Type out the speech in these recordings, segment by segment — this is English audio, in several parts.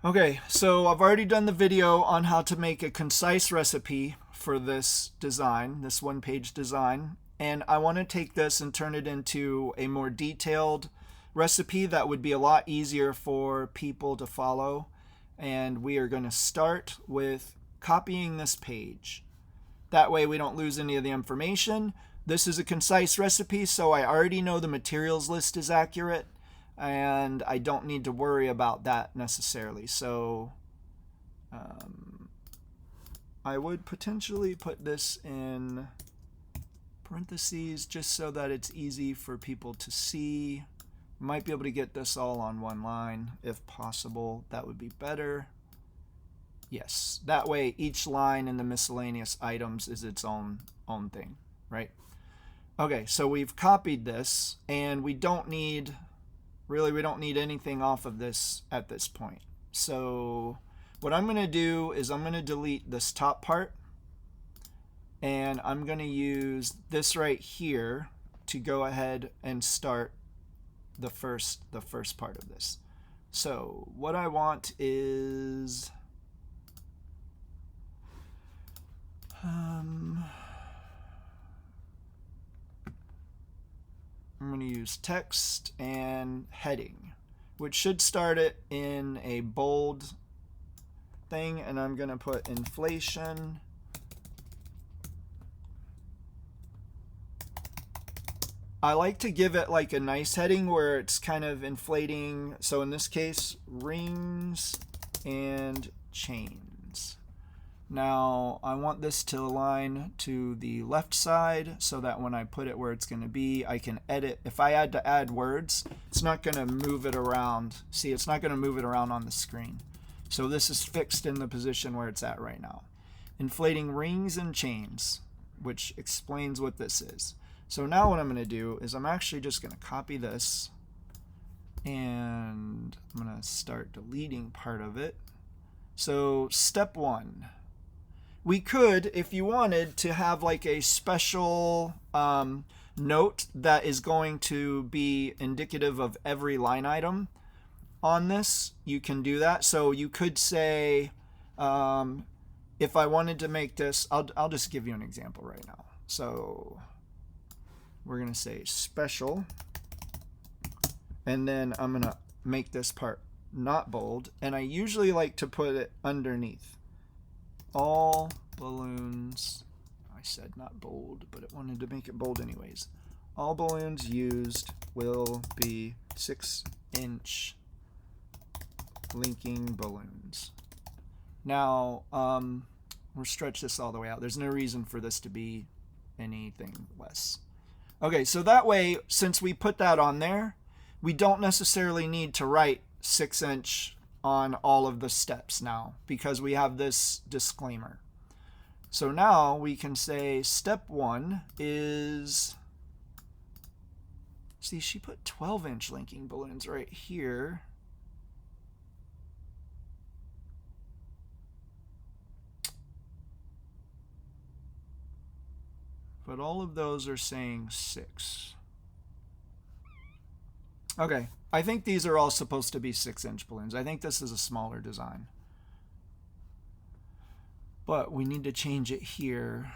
Okay, so I've already done the video on how to make a concise recipe for this design, this one-page design, and I want to take this and turn it into a more detailed recipe that would be a lot easier for people to follow. And we are going to start with copying this page. That way we don't lose any of the information. This is a concise recipe, so I already know the materials list is accurate, and I don't need to worry about that necessarily. So I would potentially put this in parentheses just so that it's easy for people to see. Might be able to get this all on one line if possible. That would be better. Yes, that way each line in the miscellaneous items is its own thing, right? Okay, so we've copied this, and we don't need anything off of this at this point. So what I'm going to do is I'm going to delete this top part, and I'm going to use this right here to go ahead and start the first part of this. So what I want is I'm going to use text and heading, which should start it in a bold thing, and I'm going to put inflation. I like to give it like a nice heading where it's kind of inflating. So in this case, rings and chains. Now I want this to align to the left side so that when I put it where it's going to be, I can edit. If I had to add words, it's not going to move it around. See, it's not going to move it around on the screen. So this is fixed in the position where it's at right now. Inflating rings and chains, which explains what this is. So now what I'm going to do is I'm actually just going to copy this, and I'm going to start deleting part of it. So step one. We could, if you wanted, to have like a special note that is going to be indicative of every line item on this. You can do that. So you could say, if I wanted to make this, I'll just give you an example right now. So we're going to say special, and then I'm going to make this part not bold, and I usually like to put it underneath. All balloons, I said not bold, but it wanted to make it bold anyways. All balloons used will be 6-inch linking balloons. Now, we'll stretch this all the way out. There's no reason for this to be anything less. Okay, so that way, since we put that on there, we don't necessarily need to write 6-inch on all of the steps now because we have this disclaimer. So now we can say step one is, see, she put 12-inch linking balloons right here. But all of those are saying 6. Okay, I think these are all supposed to be 6-inch balloons. I think this is a smaller design. But we need to change it here.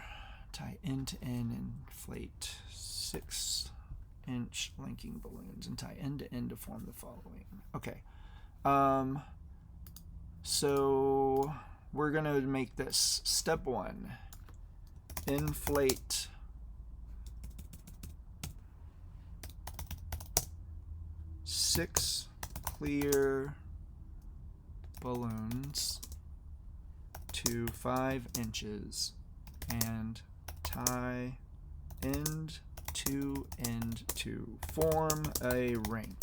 Tie end to end, inflate 6-inch linking balloons, and tie end to end to form the following. Okay. So we're going to make this step one. Inflate 6 clear balloons to 5 inches and tie end to form a ring.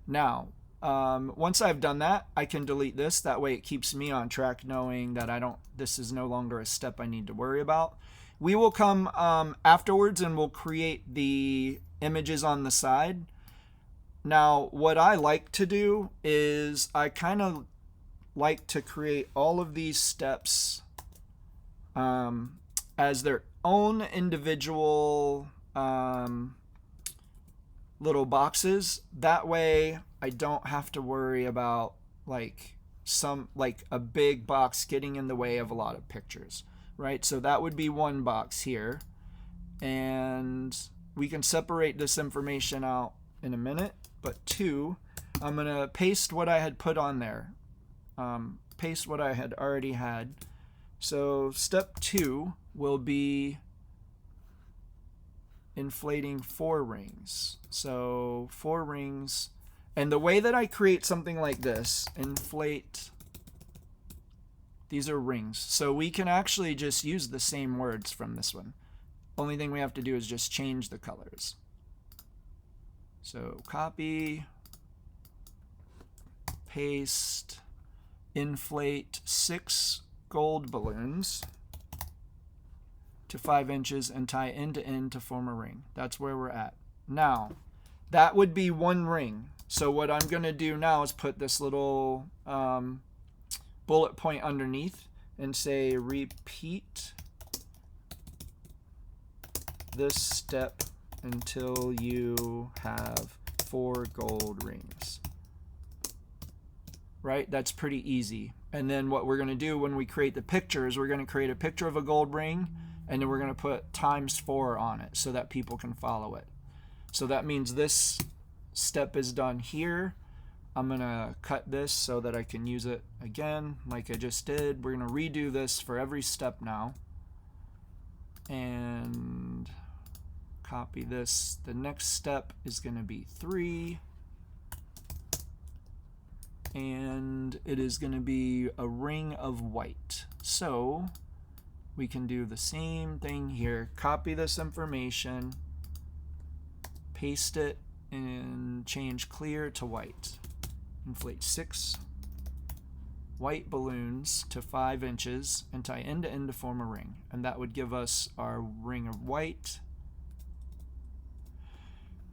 Now, once I've done that, I can delete this. That way it keeps me on track knowing that this is no longer a step I need to worry about. We will come afterwards and we'll create the images on the side. Now, what I like to do is I kind of like to create all of these steps as their own individual little boxes. That way I don't have to worry about like some, like a big box getting in the way of a lot of pictures, right? So that would be one box here. And we can separate this information out in a minute, but two, I'm going to paste what I had put on there. Paste what I had already had. So step 2 will be inflating 4 rings. So 4 rings. And the way that I create something like this, inflate, these are rings. So we can actually just use the same words from this one. Only thing we have to do is just change the colors. So copy, paste, inflate 6 gold balloons to 5 inches and tie end to end to form a ring. That's where we're at. Now, that would be 1 ring. So what I'm going to do now is put this little bullet point underneath and say repeat this step until you have 4 gold rings. Right? That's pretty easy. And then what we're going to do when we create the picture is we're going to create a picture of a gold ring, and then we're going to put ×4 on it so that people can follow it. So that means this step is done here. I'm going to cut this so that I can use it again like I just did. We're going to redo this for every step now. And copy this. The next step is going to be 3. And it is going to be a ring of white. So we can do the same thing here. Copy this information, paste it, and change clear to white. Inflate 6 white balloons to 5 inches and tie end to end to form a ring. And that would give us our ring of white.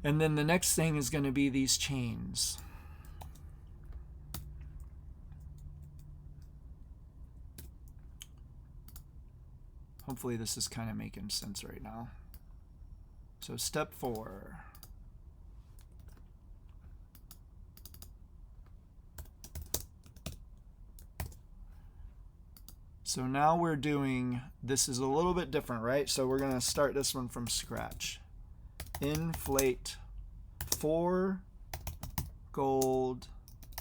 And then the next thing is going to be these chains. Hopefully this is kind of making sense right now. So step 4. So now we're doing, this is a little bit different, right? So we're going to start this one from scratch. Inflate 4 gold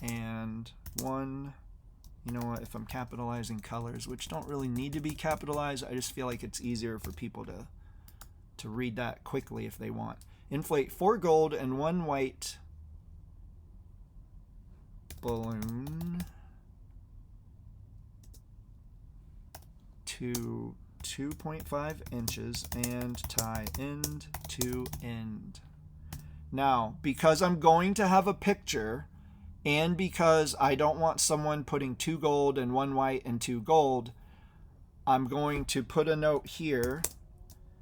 and 1, you know what, if I'm capitalizing colors, which don't really need to be capitalized, I just feel like it's easier for people to read that quickly if they want. Inflate 4 gold and 1 white balloon to 2.5 inches and tie end to end. Now, because I'm going to have a picture, and because I don't want someone putting 2 gold and 1 white and 2 gold, I'm going to put a note here.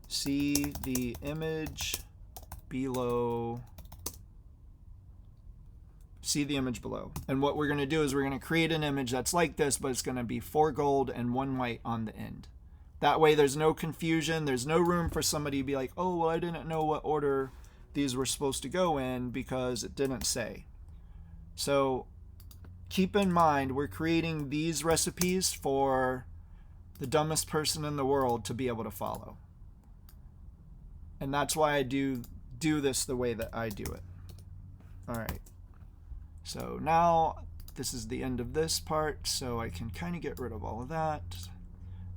See the image below. See the image below. And what we're going to do is we're going to create an image that's like this, but it's going to be 4 gold and 1 white on the end. That way there's no confusion. There's no room for somebody to be like, oh, well, I didn't know what order these were supposed to go in because it didn't say. So keep in mind, we're creating these recipes for the dumbest person in the world to be able to follow. And that's why I do this the way that I do it. All right. So now this is the end of this part, so I can kind of get rid of all of that.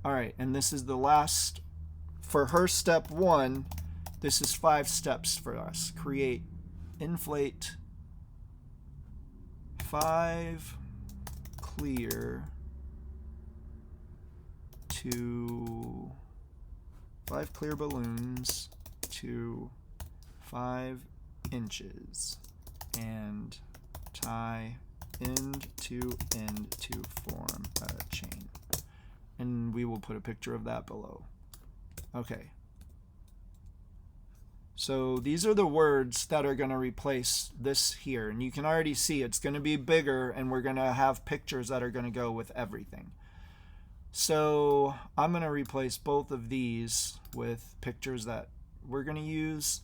All right, and this is the last, for her step 1, this is 5 steps for us. Create, inflate 5 clear balloons to 5 inches and tie end to form a chain. And we will put a picture of that below. Okay. So these are the words that are going to replace this here. And you can already see it's going to be bigger, and we're going to have pictures that are going to go with everything. So I'm going to replace both of these with pictures that we're going to use.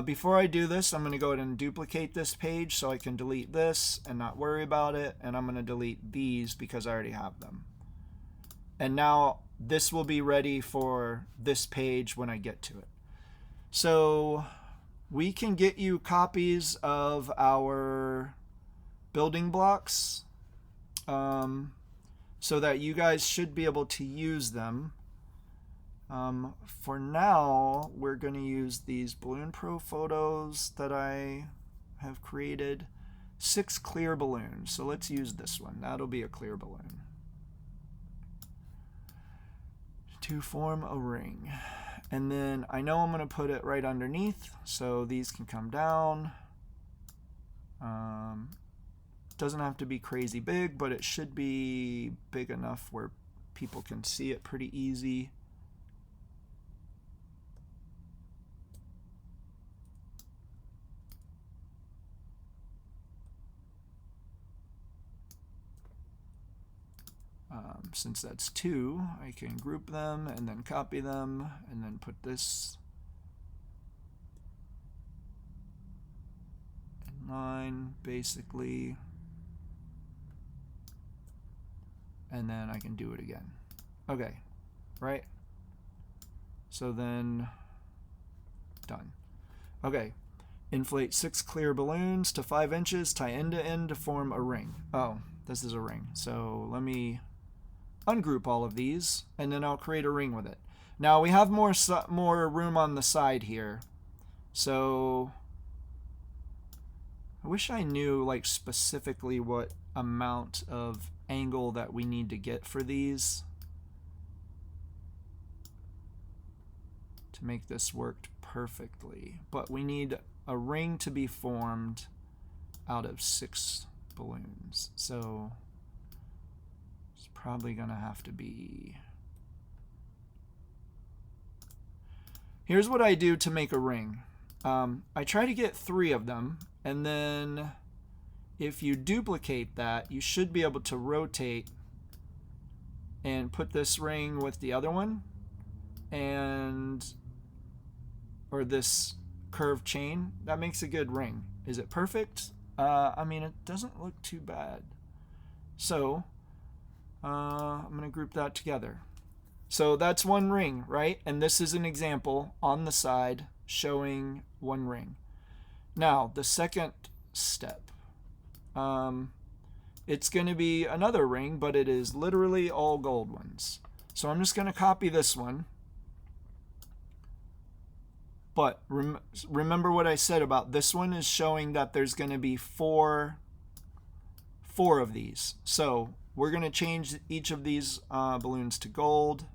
Before I do this, I'm going to go ahead and duplicate this page so I can delete this and not worry about it. And I'm going to delete these because I already have them. And now this will be ready for this page when I get to it. So we can get you copies of our building blocks so that you guys should be able to use them. For now, we're going to use these Balloon Pro photos that I have created. 6 clear balloons. So let's use this one. That'll be a clear balloon. To form a ring. And then I know I'm going to put it right underneath, so these can come down. Doesn't have to be crazy big, but it should be big enough where people can see it pretty easy. Since that's 2, I can group them and then copy them and then put this in line basically, and then I can do it again. Okay, right? So then done. Okay, inflate 6 clear balloons to 5 inches, tie end to end to form a ring. Oh, this is a ring. So let me ungroup all of these, and then I'll create a ring with it. Now we have more room on the side here, so I wish I knew like specifically what amount of angle that we need to get for these to make this work perfectly. But we need a ring to be formed out of 6 balloons, so probably gonna have to be. Here's what I do to make a ring. I try to get 3 of them, and then if you duplicate that, you should be able to rotate and put this ring with the other one, and or this curved chain. That makes a good ring. Is it perfect? I mean, it doesn't look too bad. So I'm going to group that together. So that's one ring, right? And this is an example on the side showing one ring. Now, the second step. It's going to be another ring, but it is literally all gold ones. So I'm just going to copy this one. But remember what I said about this one is showing that there's going to be four of these. So we're going to change each of these balloons to gold.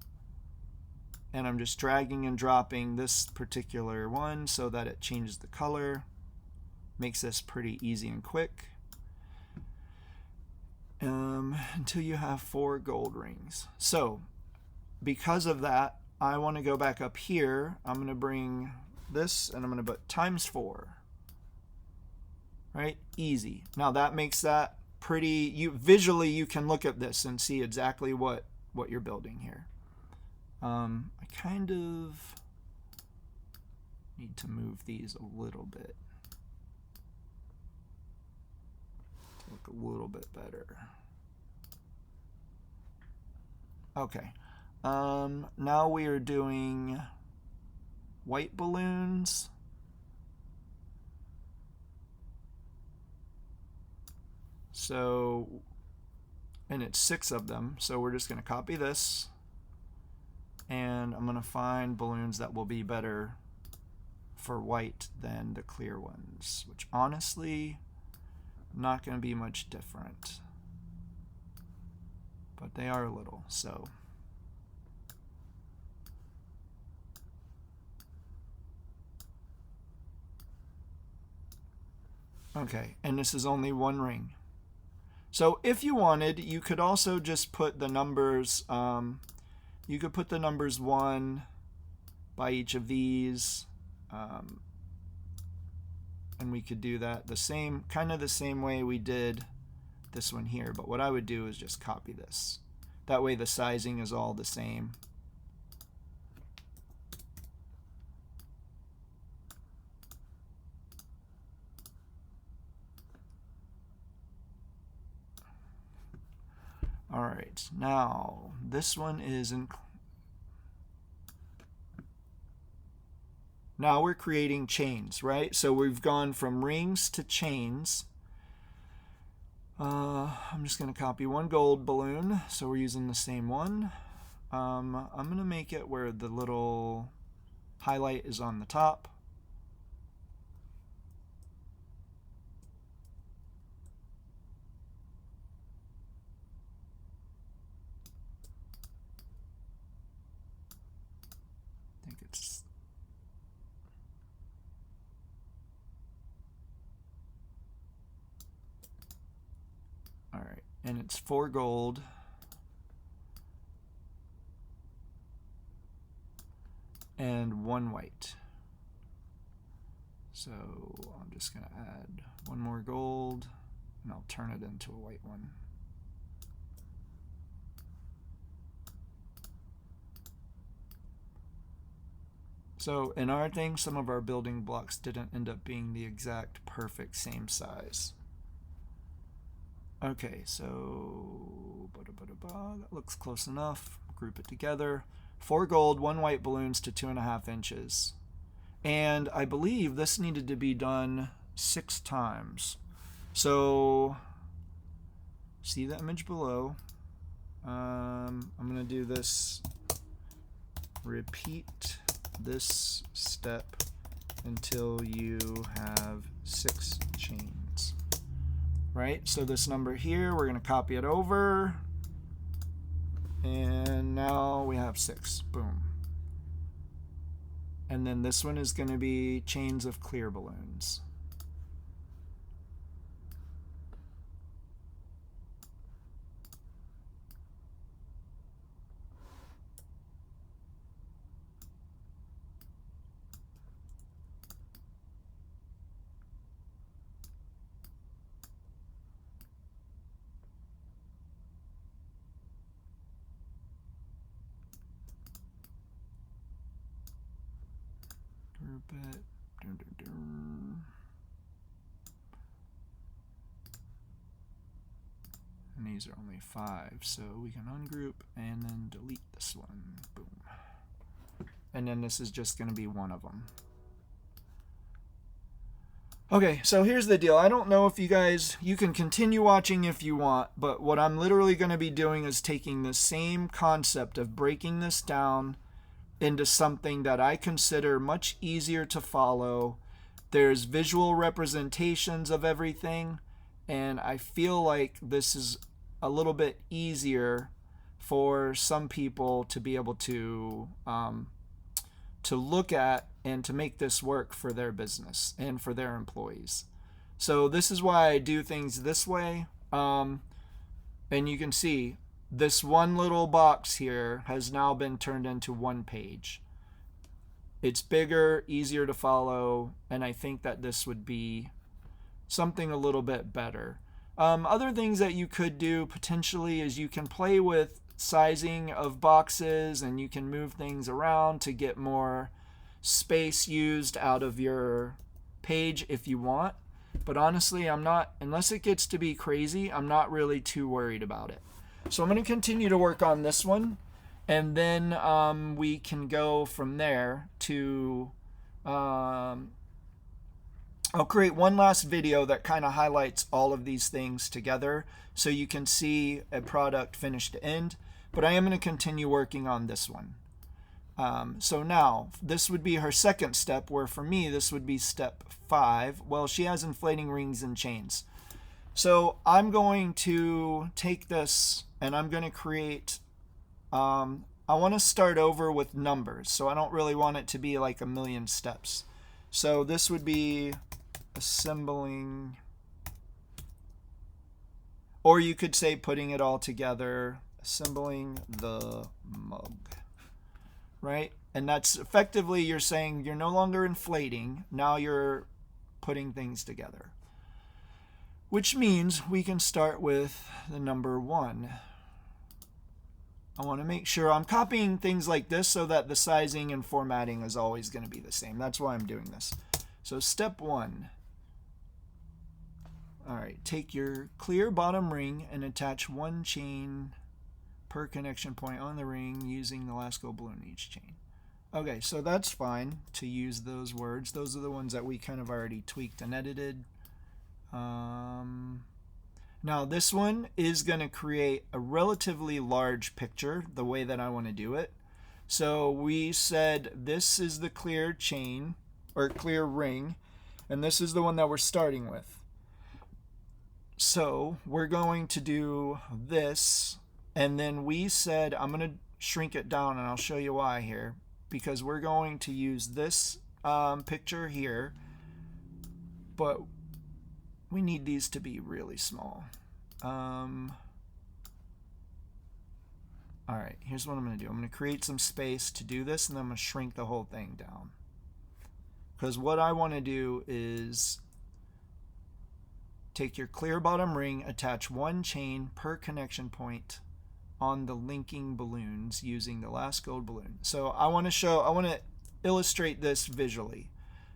And I'm just dragging and dropping this particular one so that it changes the color. Makes this pretty easy and quick. Until you have 4 gold rings. So because of that, I want to go back up here. I'm going to bring this and I'm going to put ×4. Right? Easy. Now that makes that pretty, visually you can look at this and see exactly what you're building here. I kind of need to move these a little bit to look a little bit better. Okay. Now we are doing white balloons. So, and it's 6 of them, so we're just going to copy this, and I'm going to find balloons that will be better for white than the clear ones, which honestly, not going to be much different, but they are a little, so. Okay, and this is only one ring. So if you wanted, you could also just put the numbers, you could put the numbers 1 by each of these, and we could do that the same, kind of the same way we did this one here. But what I would do is just copy this. That way the sizing is all the same. All right, now this one is in. Now we're creating chains, right? So we've gone from rings to chains. I'm just going to copy one gold balloon, so we're using the same one. I'm going to make it where the little highlight is on the top. I think it's... All right, and it's 4 gold. And 1 white. So I'm just going to add 1 more gold, and I'll turn it into a white one. So in our thing, some of our building blocks didn't end up being the exact perfect same size. Okay, so that looks close enough. Group it together. 4 gold, 1 white balloons to 2.5 inches. And I believe this needed to be done 6 times. So see the image below. I'm going to do this. Repeat this step until you have 6 chains. Right? So this number here, we're going to copy it over. And now we have 6. Boom. And then this one is going to be chains of clear balloons. Group it. And these are only 5, so we can ungroup and then delete this one. Boom. And then this is just going to be one of them. Okay, so here's the deal. I don't know if you can continue watching if you want, but what I'm literally going to be doing is taking the same concept of breaking this down into something that I consider much easier to follow. There's visual representations of everything, and I feel like this is a little bit easier for some people to be able to look at and to make this work for their business and for their employees. So this is why I do things this way. And you can see this one little box here has now been turned into one page. It's bigger, easier to follow, and I think that this would be something a little bit better. Other things that you could do potentially is you can play with sizing of boxes, and you can move things around to get more space used out of your page if you want. But honestly, unless it gets to be crazy, I'm not really too worried about it. So I'm going to continue to work on this one, and then we can go from there to I'll create one last video that kind of highlights all of these things together so you can see a product finished to end. But I am going to continue working on this one. So now, this would be her second step, where for me, this would be step 5. Well, she has inflating rings and chains. So I'm going to take this and I'm going to create, I want to start over with numbers. So I don't really want it to be like a million steps. So this would be assembling, or you could say putting it all together, assembling the mug, right? And that's effectively, you're saying you're no longer inflating, now you're putting things together. Which means we can start with the number 1. I want to make sure I'm copying things like this so that the sizing and formatting is always going to be the same. That's why I'm doing this. So step 1. All right, take your clear bottom ring and attach 1 chain per connection point on the ring using the last gold balloon in each chain. Okay, so that's fine to use those words. Those are the ones that we kind of already tweaked and edited. Now this one is going to create a relatively large picture the way that I want to do it. So we said this is the clear chain or clear ring, and this is the one that we're starting with. So we're going to do this, and then we said I'm going to shrink it down, and I'll show you why here, because we're going to use this picture here, but we need these to be really small. All right, here's what I'm going to do. I'm going to create some space to do this, and then I'm going to shrink the whole thing down. Because what I want to do is take your clear bottom ring, attach one chain per connection point on the linking balloons using the last gold balloon. So I want to illustrate this visually.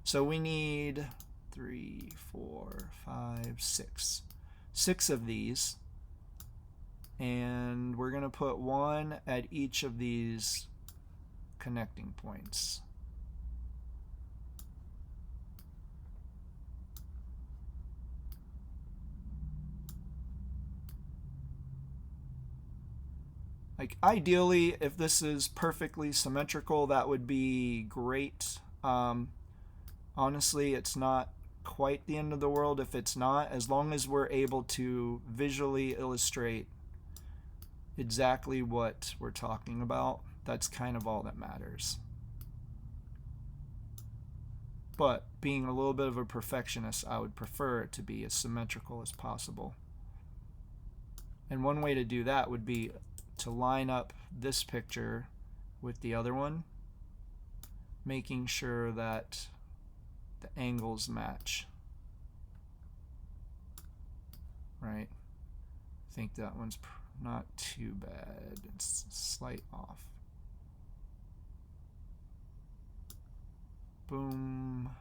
So we need 3, 4, 5, 6. 6 of these, and we're going to put one at each of these connecting points. Like ideally, if this is perfectly symmetrical, that would be great. Honestly, it's not quite the end of the world if it's not, as long as we're able to visually illustrate exactly what we're talking about. That's kind of all that matters. But being a little bit of a perfectionist, I would prefer it to be as symmetrical as possible. And one way to do that would be to line up this picture with the other one, making sure that the angles match. Right? I think that one's not too bad. It's slight off. Boom.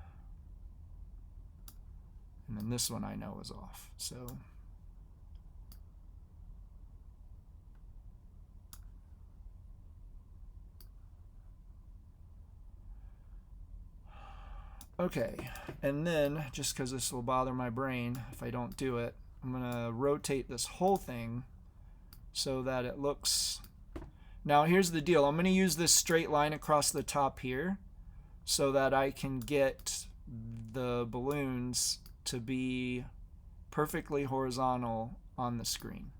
And then this one I know is off. So okay, and then just because this will bother my brain if I don't do it, I'm going to rotate this whole thing so that it looks... Now here's the deal. I'm going to use this straight line across the top here so that I can get the balloons to be perfectly horizontal on the screen.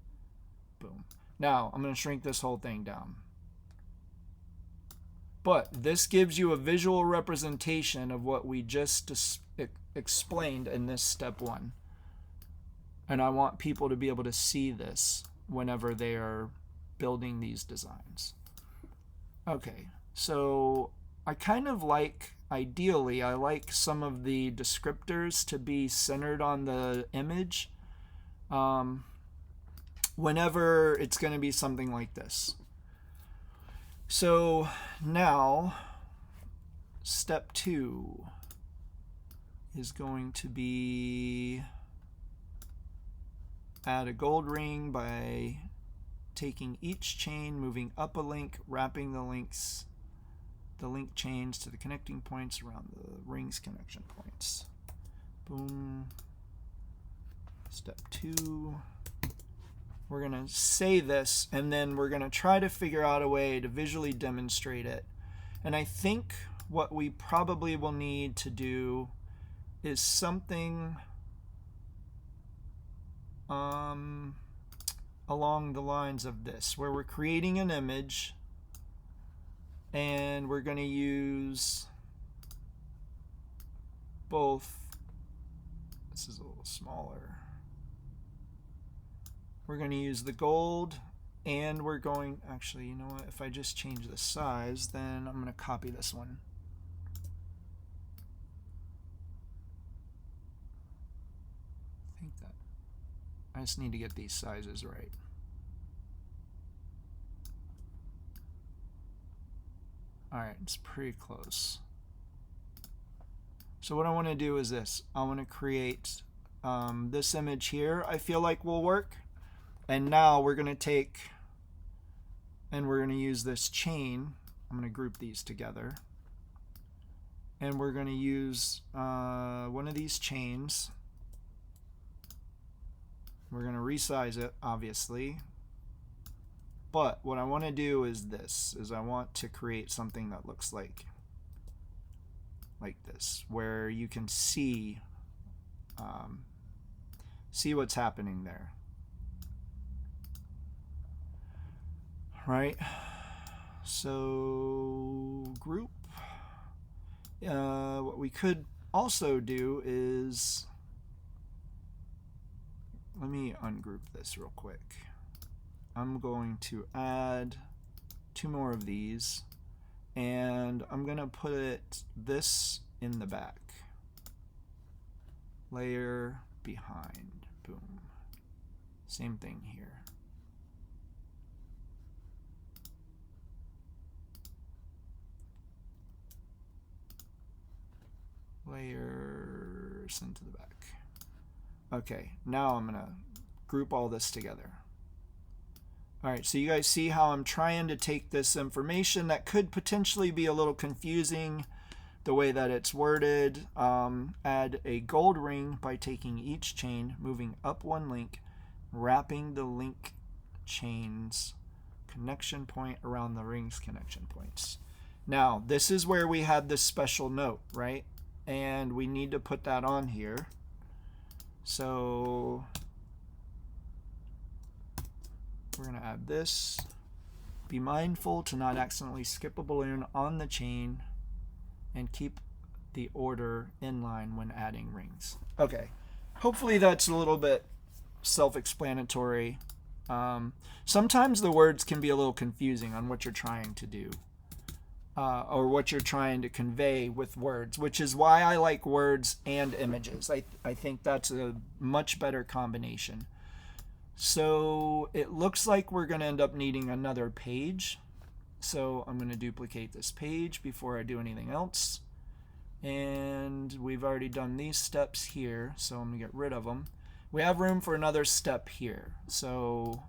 Boom. Now I'm going to shrink this whole thing down. But this gives you a visual representation of what we just explained in this step 1. And I want people to be able to see this whenever they are building these designs. Okay, so I kind of like, ideally, I like some of the descriptors to be centered on the image whenever it's going to be something like this. So now, step 2 is going to be add a gold ring by taking each chain, moving up a link, wrapping the link chains to the connecting points around the ring's connection points. Boom. Step 2. We're going to say this, and then we're going to try to figure out a way to visually demonstrate it. And I think what we probably will need to do is something along the lines of this, where we're creating an image and we're going to use both. This is a little smaller. We're going to use the gold, and we're going, actually, you know what, if I just change the size, then I'm going to copy this one. I think that, I just need to get these sizes right. Alright, it's pretty close. So what I want to do is this. I want to create this image here I feel like will work. And now we're going to take and we're going to use this chain. I'm going to group these together. And we're going to use one of these chains. We're going to resize it, obviously. But what I want to do is this, is I want to create something that looks like this, where you can see what's happening there. Right? So group. What we could also do is, let me ungroup this real quick. I'm going to add 2 more of these, and I'm going to put this in the back. Layer behind, boom. Same thing here. Layers into the back. Okay, now I'm gonna group all this together. All right, so you guys see how I'm trying to take this information that could potentially be a little confusing, the way that it's worded. Add a gold ring by taking each chain, moving up 1 link, wrapping the link chain's connection point around the ring's connection points. Now, this is where we had this special note, right? And we need to put that on here. So we're going to add this. Be mindful to not accidentally skip a balloon on the chain and keep the order in line when adding rings. Okay, hopefully that's a little bit self-explanatory. Sometimes the words can be a little confusing on what you're trying to do. Or what you're trying to convey with words, which is why I like words and images. I think that's a much better combination. So it looks like we're going to end up needing another page. So I'm going to duplicate this page before I do anything else. And we've already done these steps here, so I'm going to get rid of them. We have room for another step here. So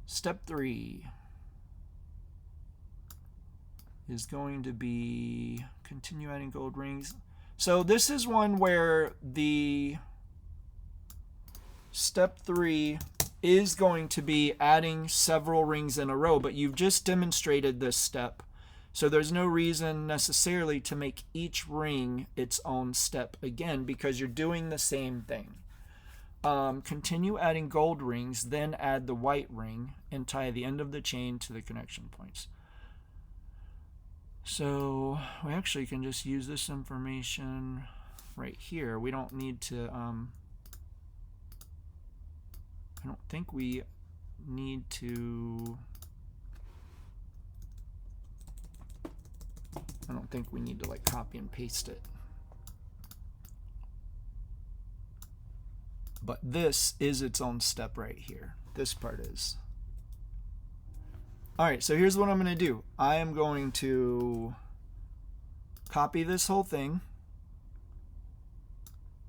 step 3 is going to be continue adding gold rings. So this is one where the step 3 is going to be adding several rings in a row, but you've just demonstrated this step. So there's no reason necessarily to make each ring its own step again, because you're doing the same thing. Continue adding gold rings, then add the white ring and tie the end of the chain to the connection points. So we actually can just use this information right here. We don't need to, I don't think we need to, like copy and paste it. But this is its own step right here. This part is. All right, so here's what I'm going to do. I am going to copy this whole thing,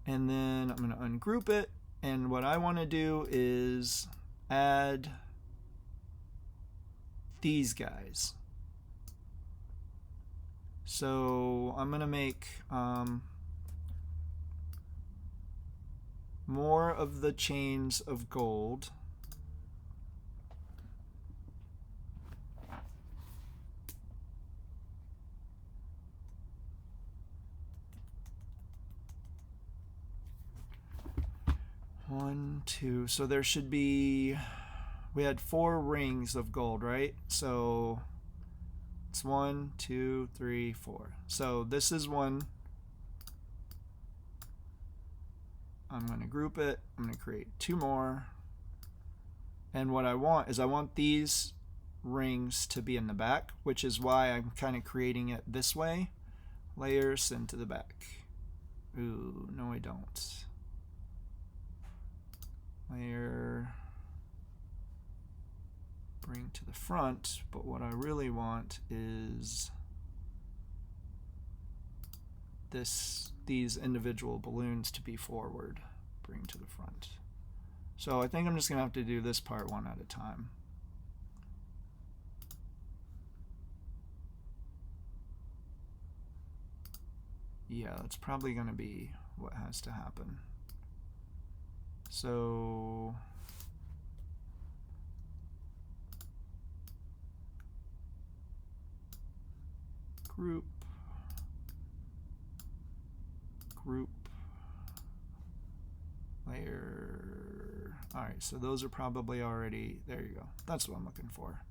and then I'm going to ungroup it, and what I want to do is add these guys. So I'm going to make more of the chains of gold. One, two, so there should be, we had 4 rings of gold, right? So it's 1, 2, 3, 4. So this is one. I'm going to group it. I'm going to create 2 more. And what I want is I want these rings to be in the back, which is why I'm kind of creating it this way. Layers into the back. Ooh, no I don't. Layer, bring to the front, but what I really want is these individual balloons to be forward, bring to the front. So I think I'm just going to have to do this part one at a time. Yeah, that's probably going to be what has to happen. So group, group, layer. All right, so those are probably already, there you go. That's what I'm looking for.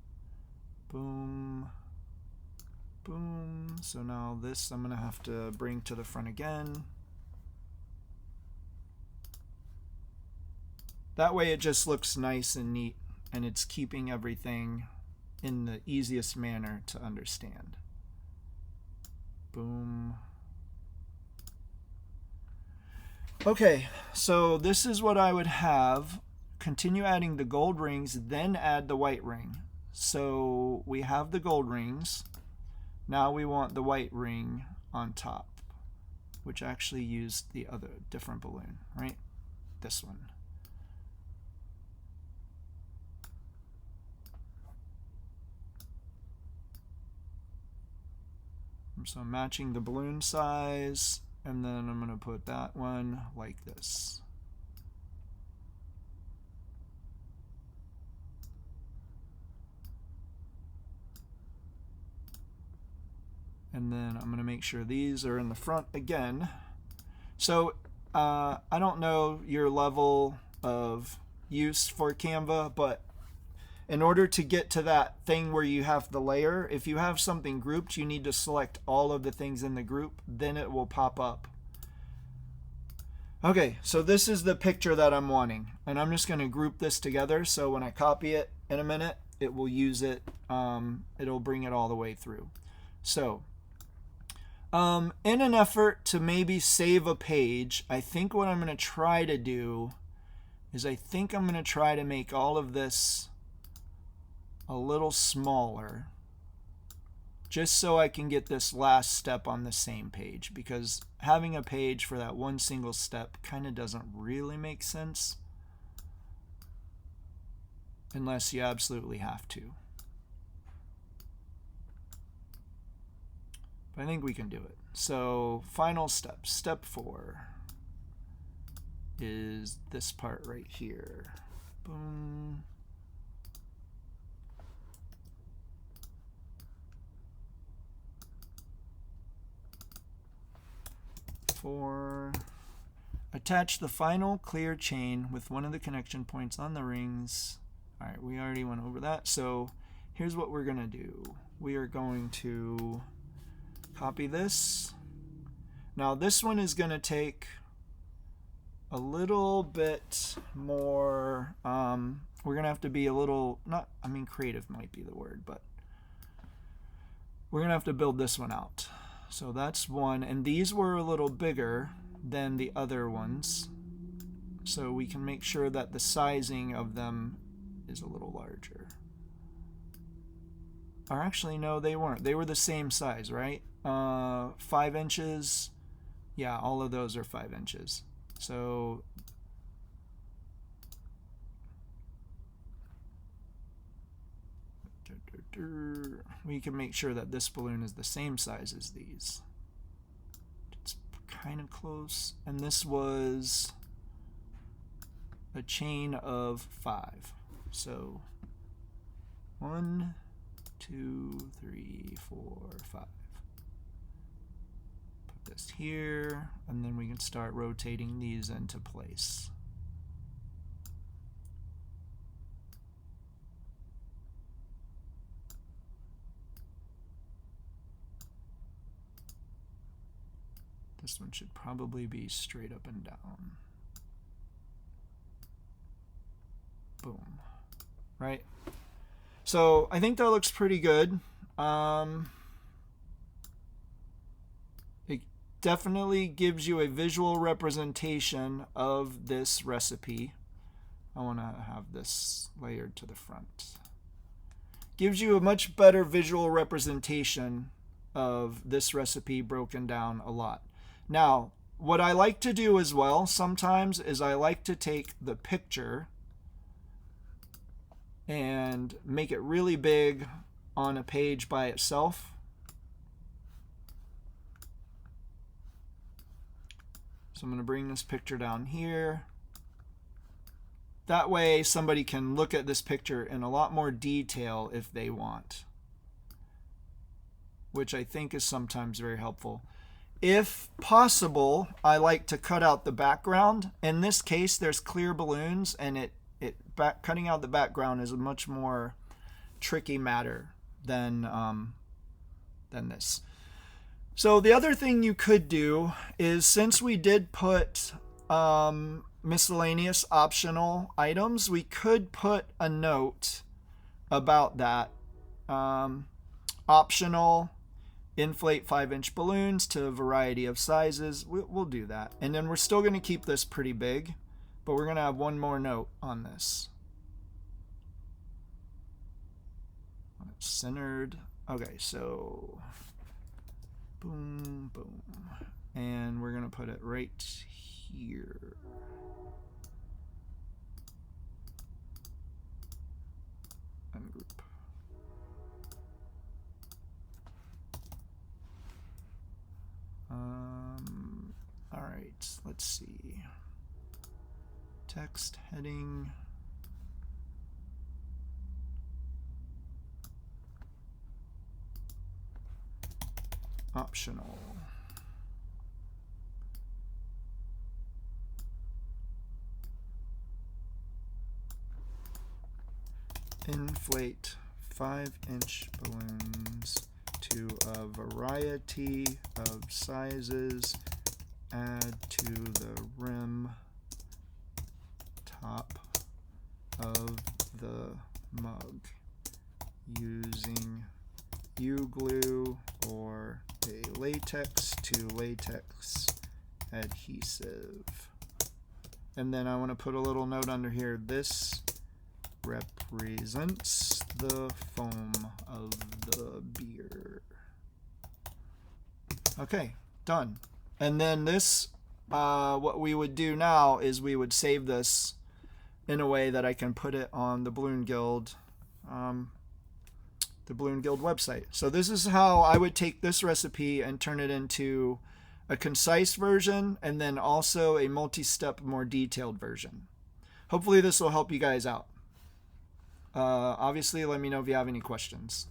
Boom, boom. So now this I'm going to have to bring to the front again. That way it just looks nice and neat, and it's keeping everything in the easiest manner to understand. Boom. Okay, so this is what I would have. Continue adding the gold rings, then add the white ring. So we have the gold rings. Now we want the white ring on top, which actually used the other different balloon, right? This one. So I'm matching the balloon size, and then I'm going to put that one like this. And then I'm going to make sure these are in the front again. So I don't know your level of use for Canva, but in order to get to that thing where you have the layer, if you have something grouped, you need to select all of the things in the group, then it will pop up. Okay, so this is the picture that I'm wanting, and I'm just going to group this together so when I copy it in a minute, it will use it, it'll bring it all the way through. So in an effort to maybe save a page, I think what I'm going to try to do is I think I'm going to try to make all of this a little smaller, just so I can get this last step on the same page, because having a page for that one single step kind of doesn't really make sense unless you absolutely have to. But I think we can do it. So final step, step 4 is this part right here. Boom. Attach the final clear chain with one of the connection points on the rings. All right, we already went over that. So here's what we're going to do. We are going to copy this. Now this one is going to take a little bit more, we're going to have to be a little, creative might be the word, but we're going to have to build this one out. So that's one, and these were a little bigger than the other ones, so we can make sure that the sizing of them is a little larger. Or actually, no, they weren't. They were the same size, right? 5 inches. Yeah, all of those are 5 inches. So we can make sure that this balloon is the same size as these. It's kind of close. And this was a chain of 5. So 1, 2, 3, 4, 5. Put this here, and then we can start rotating these into place. This one should probably be straight up and down. Boom. Right? So I think that looks pretty good. It definitely gives you a visual representation of this recipe. I want to have this layered to the front. Gives you a much better visual representation of this recipe broken down a lot. Now, what I like to do as well sometimes is I like to take the picture and make it really big on a page by itself. So I'm going to bring this picture down here. That way somebody can look at this picture in a lot more detail if they want, which I think is sometimes very helpful. If possible, I like to cut out the background. In this case, there's clear balloons, and cutting out the background is a much more tricky matter than this. So the other thing you could do is, since we did put miscellaneous optional items, we could put a note about that. Optional, inflate 5-inch balloons to a variety of sizes. We'll do that. And then we're still going to keep this pretty big, but we're going to have one more note on this. It's centered. Okay, so boom, boom. And we're going to put it right here. Ungroup. All right, let's see. Text heading. Optional. Inflate 5-inch balloons to a variety of sizes. Add to the rim top of the mug using U-glue or a latex to latex adhesive. And then I want to put a little note under here. This represents the foam of the beer. Okay, done. And then this, what we would do now is we would save this in a way that I can put it on the Balloon Guild website. So this is how I would take this recipe and turn it into a concise version, and then also a multi-step, more detailed version. Hopefully this will help you guys out. Obviously, let me know if you have any questions.